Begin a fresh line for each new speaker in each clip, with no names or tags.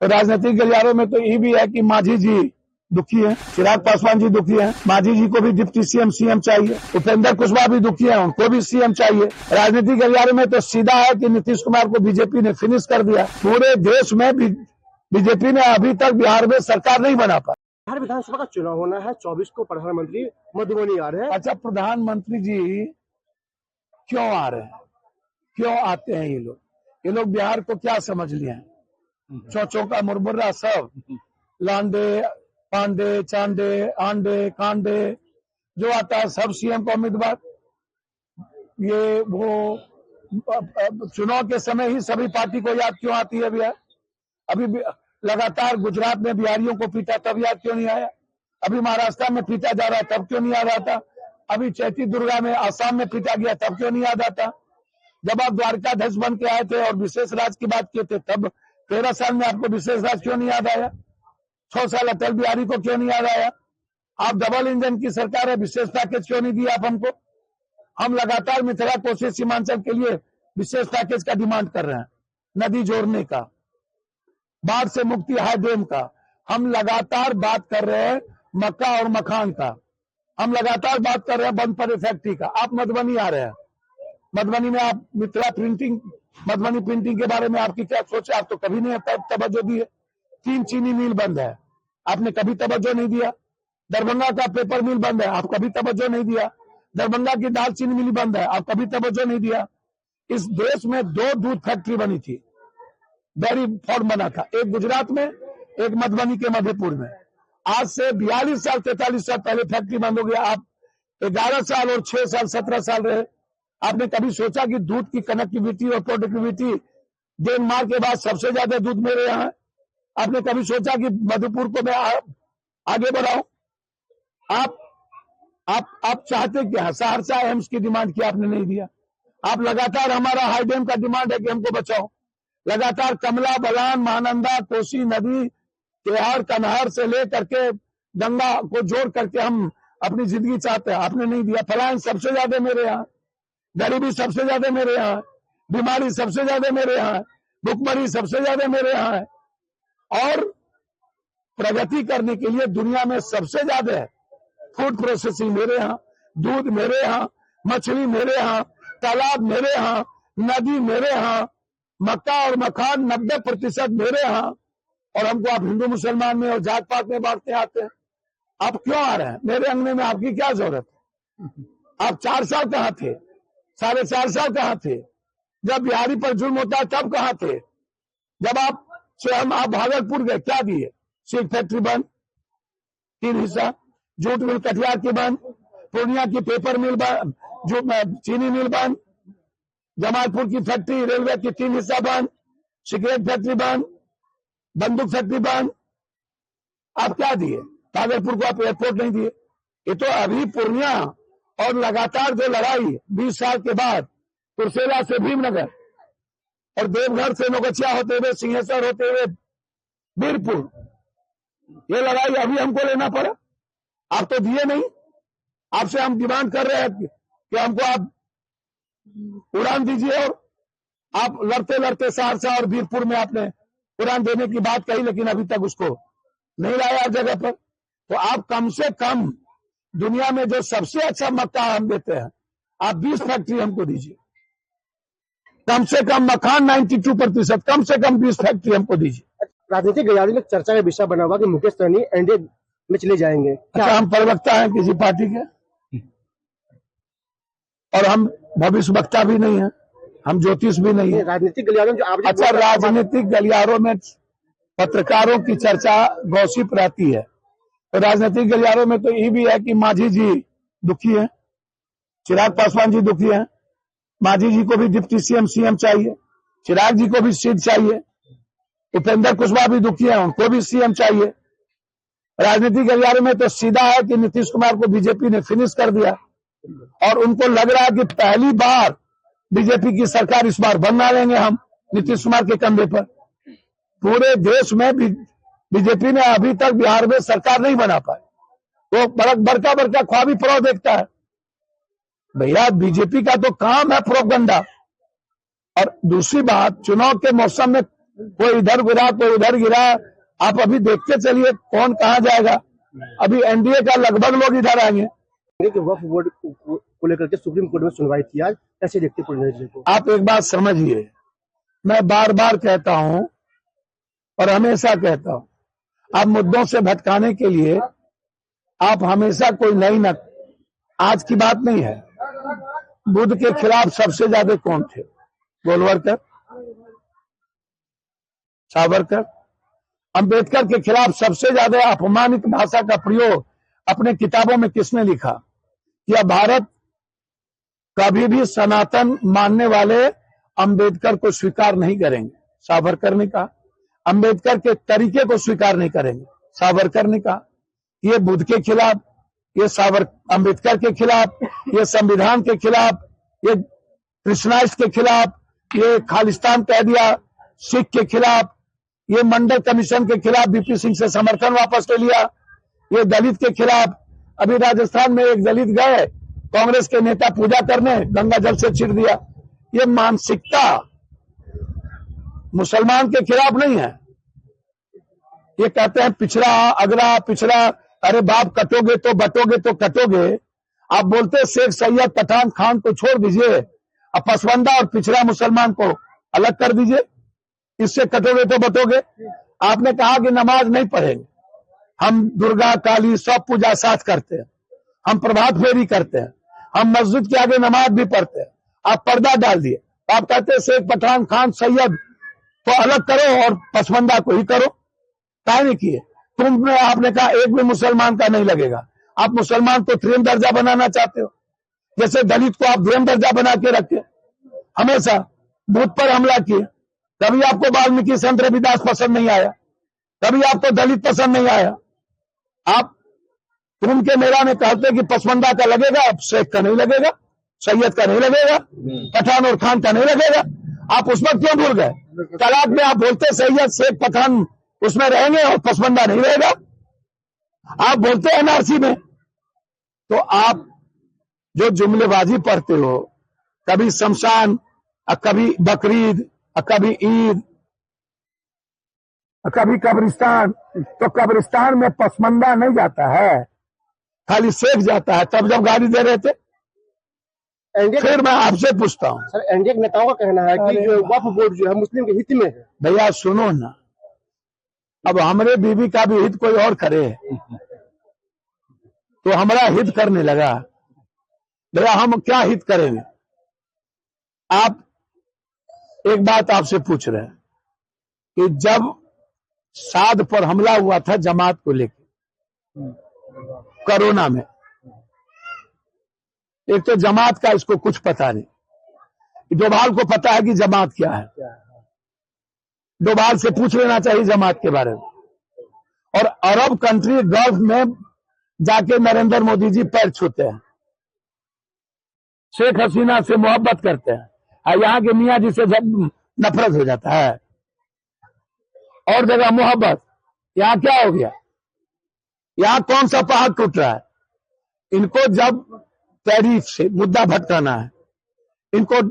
राजनीतिक गलियारों में तो ये भी है कि मांझी जी दुखी है, चिराग पासवान जी दुखी है, मांझी जी को भी डिप्टी सीएम चाहिए, उपेंद्र कुशवाहा भी दुखी है, उनको भी सीएम चाहिए। राजनीतिक गलियारों में तो सीधा है कि नीतीश कुमार को बीजेपी ने फिनिश कर दिया। पूरे देश में बीजेपी ने अभी तक बिहार में सरकार नहीं बना पाई।
बिहार विधानसभा का चुनाव होना है, 24 को प्रधानमंत्री मधुबनी आ रहे हैं।
अच्छा, प्रधानमंत्री जी क्यों आ रहे हैं, क्यों आते हैं ये लोग बिहार को क्या समझ लिए हैं? चौचों का मुरमुरा सब लांडे पांडे चांडे आंडे कांडे जो आता है सब सीएम का उम्मीदवार। ये वो चुनाव के समय ही सभी पार्टी को याद क्यों आती है बिहार? अभी लगातार गुजरात में बिहारियों को पीटा तब याद क्यों नहीं आया? अभी महाराष्ट्र में पीटा जा रहा है तब क्यों नहीं याद आता? अभी चैती दुर्गा में आसाम में पीटा गया तब क्यों नहीं याद आता? जब आप द्वारकाधीश बन के आए थे और विशेष राज की बात किए थे तब 13 साल में आपको विशेष राज क्यों नहीं याद आया? 6 साल अटल बिहारी को क्यों नहीं याद आया? आप डबल इंजन की सरकार है, विशेष पैकेज क्यों नहीं दिया आप हमको? हम लगातार मिथिला कोसी सीमांचल के लिए विशेष पैकेज का डिमांड कर रहे हैं, नदी जोड़ने का, बाढ़ से मुक्ति हाईडेम का। हम लगातार बात कर रहे हैं मक्का और मखान का, हम लगातार बात कर रहे हैं बनपरे फैक्ट्री का। आप मधुबनी आ रहे हैं, मधुबनी में आप मिथिला प्रिंटिंग, मधुबनी प्रिंटिंग के बारे में आपकी क्या सोच है? आप तो कभी नहीं तवज्जो दी है। 3 चीनी मिल बंद है, आपने कभी तवज्जो नहीं दिया। दरभंगा का पेपर मिल बंद है, आप कभी तवज्जो नहीं दिया। दरभंगा की दाल चीनी मिल बंद है, आप कभी तवज्जो नहीं दिया। इस देश में 2 दूध फैक्ट्री बनी थी, डेयरी फार्म बना था, एक गुजरात में एक मधुबनी के मधेपुर में। आज से 42 साल 43 साल पहले फैक्ट्री बंद हो गया। आप 11 साल और 6 साल 17 साल रहे। आपने कभी सोचा कि दूध की कनेक्टिविटी और प्रोडक्टिविटी डेनमार्क के बाद सबसे ज्यादा दूध मेरे यहाँ है? आपने कभी सोचा कि मधुपुर को मैं आगे बढ़ाऊं? आप चाहते क्या? सहरसा एम्स की डिमांड किया, आपने नहीं दिया। आप लगातार हमारा हाईडेम का डिमांड है कि हमको बचाओ। लगातार कमला बलान महानंदा कोसी नदी तेहार कन्हार से लेकर के गंगा को जोड़ करके हम अपनी जिंदगी चाहते हैं, आपने नहीं दिया। पलायन सबसे ज्यादा मेरे यहाँ, गरीबी सबसे ज्यादा मेरे यहाँ, बीमारी सबसे ज्यादा मेरे यहाँ, भुखमरी सबसे ज्यादा मेरे यहाँ है। और प्रगति करने के लिए दुनिया में सबसे ज्यादा है फूड प्रोसेसिंग मेरे यहाँ, दूध मेरे यहाँ, मछली मेरे यहाँ, तालाब मेरे यहाँ, नदी मेरे यहाँ, मक्का और मखान 90% मेरे यहाँ। और हमको आप हिंदू मुसलमान में और जात पात में बांटते आते हैं। आप क्यों आ रहे हैं मेरे अंगने में? आपकी क्या जरूरत है? आप 4 साल कहाँ थे? 4.5 साल कहाँ थे? जब बिहारी पर जुल्म होता है तब कहाँ थे? जब आप भागलपुर गए, क्या दिए? सिल्क फैक्ट्री बंद, 3 हिस्सा, जूट मिल कटिहार की बंद, पूर्णिया की पेपर मिल बंद, जो चीनी मिल बंद, जमालपुर की फैक्ट्री रेलवे की 3 हिस्सा बंद, सिगरेट फैक्ट्री बंद, बंदूक फैक्ट्री बंद। आप क्या दिए? भागलपुर को आप एयरपोर्ट नहीं दिए। ये तो अभी पूर्णिया और लगातार जो लड़ाई 20 साल के बाद कुर्सेला से भीमनगर और देवघर से नौगछिया होते हुए सिंहेश्वर होते हुए वीरपुर, ये लड़ाई अभी हमको लेना पड़ा। आप तो दिए नहीं। आपसे हम डिमांड कर रहे हैं कि हमको आप उड़ान दीजिए, और आप लड़ते लड़ते सहरसा और वीरपुर में आपने उड़ान देने की बात कही, लेकिन अभी तक उसको नहीं लाया हर जगह पर। तो आप कम से कम दुनिया में जो सबसे अच्छा मक्का हम देते हैं, आप 20 फैक्ट्री हमको दीजिए। कम से कम मखान 92%, कम से कम 20 फैक्ट्री हमको दीजिए।
राजनीतिक गलियारे में चर्चा का विषय बना हुआ कि मुकेश सहनी एनडीए में चले जाएंगे।
अच्छा, हम प्रवक्ता हैं किसी पार्टी के और हम भविष्य वक्ता भी नहीं है, हम ज्योतिष भी नहीं है।
राजनीतिक गलियारों में जो आप
अच्छा, राजनीतिक गलियारों में पत्रकारों की चर्चा गॉसिप रहती है, तो राजनीतिक गलियारों में तो ये भी है कि मांझी जी दुखी है, चिराग पासवान जी दुखी है, मांझी जी को भी डिप्टी सीएम चाहिए, चिराग जी को भी सीट चाहिए, उपेंद्र कुशवाहा भी दुखी है, उनको भी सीएम चाहिए। राजनीतिक गलियारे में तो सीधा है कि नीतीश कुमार को बीजेपी ने फिनिश कर दिया और उनको लग रहा है कि पहली बार बीजेपी की सरकार इस बार बना लेंगे हम नीतीश कुमार के कंधे पर। पूरे देश में बीजेपी ने अभी तक बिहार में सरकार नहीं बना पाई, वो बड़का बड़का ख्वाबी प्रो देखता है। भैया, बीजेपी का तो काम है प्रोपगंडा। और दूसरी बात, चुनाव के मौसम में कोई इधर गिरा, कोई उधर गिरा। आप अभी देखते चलिए कौन कहाँ जाएगा। अभी एनडीए का लगभग लोग इधर आएंगे।
कि वक्फ बोर्ड को लेकर के सुप्रीम कोर्ट में सुनवाई थी आज, कैसे देखते पूरी नतीजे को?
आप एक बात समझिए, मैं बार बार कहता हूं और हमेशा कहता हूं, आप मुद्दों से भटकाने के लिए आप हमेशा कोई नई आज की बात नहीं है। बुद्ध के खिलाफ सबसे ज्यादा कौन थे? गोलवलकर, सावरकर। अंबेडकर के खिलाफ सबसे ज्यादा अपमानित भाषा का प्रयोग अपने किताबों में किसने लिखा? कि भारत कभी भी सनातन मानने वाले अंबेडकर को स्वीकार नहीं करेंगे, सावरकर ने कहा। अंबेडकर के तरीके को स्वीकार नहीं करेंगे, सावरकर ने कहा। ये बुद्ध के खिलाफ, ये अंबेडकर के खिलाफ, ये संविधान के खिलाफ, ये कृष्णाइस्ट के खिलाफ, ये खालिस्तान कह दिया सिख के खिलाफ, ये मंडल कमीशन के खिलाफ बीपी सिंह से समर्थन वापस ले लिया, ये दलित के खिलाफ। अभी राजस्थान में एक दलित गए कांग्रेस के नेता पूजा करने, गंगा जल से छिड़ दिया। ये मानसिकता मुसलमान के खिलाफ नहीं है। ये कहते हैं पिछड़ा अगला पिछड़ा, अरे बाप कटोगे तो बटोगे तो कटोगे। आप बोलते शेख सैयद पठान खान को छोड़ दीजिए, अब पसवंदा और पिछड़ा मुसलमान को अलग कर दीजिए, इससे कटोगे तो बटोगे। आपने कहा कि नमाज नहीं पढ़ेंगे, हम दुर्गा काली सब पूजा साथ करते हैं, हम प्रभात फेरी करते हैं, हम मस्जिद के आगे नमाज भी पढ़ते हैं। आप पर्दा डाल दिए, आप कहते हैं शेख पठान खान सैयद को अलग करो और पसवंदा को ही करो। काहे नहीं किए? तुमने आपने कहा एक भी मुसलमान का नहीं लगेगा। आप मुसलमान को त्रयम दर्जा बनाना चाहते हो, जैसे दलित को आप द्वयम दर्जा बना के रखे। हमेशा बुद्ध पर हमला किए, कभी आपको वाल्मीकि संत रविदास पसंद नहीं आया, कभी आपको दलित पसंद नहीं आया। आप तुम के मेरा में कहते कि पसवंदा का लगेगा, अब शेख का नहीं लगेगा, सैयद का नहीं लगेगा, पठान और खान का नहीं लगेगा। आप उस वक्त क्यों भूल गए? तलाक में आप बोलते सैयद शेख पठान उसमें रहेंगे और पसवंदा नहीं रहेगा। आप बोलते एनआरसी में, तो आप जो जुमलेबाजी पढ़ते हो, कभी शमशान, कभी बकरीद, कभी ईद, कभी कब्रिस्तान, तो कब्रिस्तान में पसवंदा नहीं जाता है, खाली शेख जाता है। तब जब गाड़ी दे रहे थे। फिर मैं आपसे पूछता हूँ
सर, एनडीए के नेताओं का कहना है कि जो वक्फ बोर्ड जो है मुस्लिम के हित में है।
भैया सुनो ना, अब हमारे बीवी का भी हित कोई और करे तो हमारा हित करने लगा। भैया हम क्या हित करेंगे? आप एक बात आपसे पूछ रहे हैं कि जब साध पर हमला हुआ था जमात को लेकर कोरोना में, एक तो जमात का इसको कुछ पता नहीं। डोभाल को पता है कि जमात क्या है, डोभाल से पूछ लेना चाहिए जमात के बारे में। और अरब कंट्री गल्फ में जाके नरेंद्र मोदी जी पैर छूते हैं, शेख हसीना से मोहब्बत करते हैं, और यहाँ के मियाँ जी से जब नफरत हो जाता है। और जगह मोहब्बत, यहाँ क्या हो गया? यहाँ कौन सा पहाड़ टूट रहा है? इनको जब टैरिफ से मुद्दा भटकाना है, इनको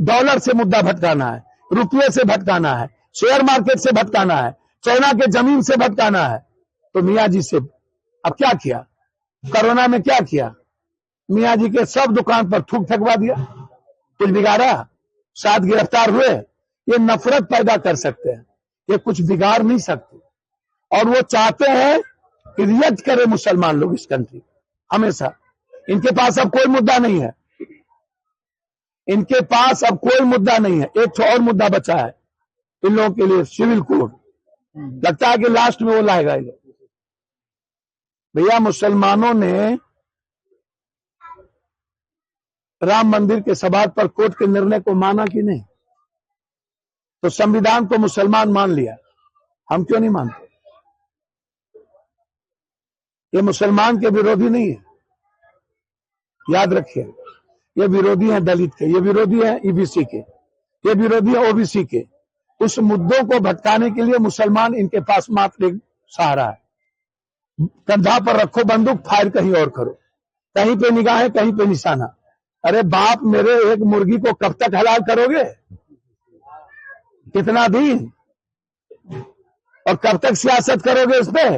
डॉलर से मुद्दा भटकाना है, रुपये से भटकाना है, शेयर मार्केट से भटकाना है, चाइना के जमीन से भटकाना है, तो मियाँ जी से अब क्या किया? कोरोना में क्या किया? मियाँ जी के सब दुकान पर थूक फेंकवा दिया, कुछ बिगाड़ा, 7 गिरफ्तार हुए। ये नफरत पैदा कर सकते हैं, ये कुछ बिगाड़ नहीं सकते। और वो चाहते हैं कि रिएक्ट करे मुसलमान लोग इस कंट्री हमेशा। इनके पास अब कोई मुद्दा नहीं है, इनके पास अब कोई मुद्दा नहीं है। एक और मुद्दा बचा है इन लोगों के लिए, सिविल कोड। लगता है कि लास्ट में वो लाएगा। भैया मुसलमानों ने राम मंदिर के सवाल पर कोर्ट के निर्णय को माना कि नहीं? तो संविधान को मुसलमान मान लिया, हम क्यों नहीं मानते? ये मुसलमान के विरोधी नहीं है, याद रखिए। ये विरोधी हैं दलित के, ये विरोधी हैं ईबीसी के, ये विरोधी है ओबीसी के। उस मुद्दों को भटकाने के लिए मुसलमान इनके पास मात्र एक सहारा है। कंधा पर रखो बंदूक, फायर कहीं और करो, कहीं पे निगाहें कहीं पे निशाना। अरे बाप मेरे, एक मुर्गी को कब तक हलाल करोगे? कितना दिन? और कब तक सियासत करोगे इस पे?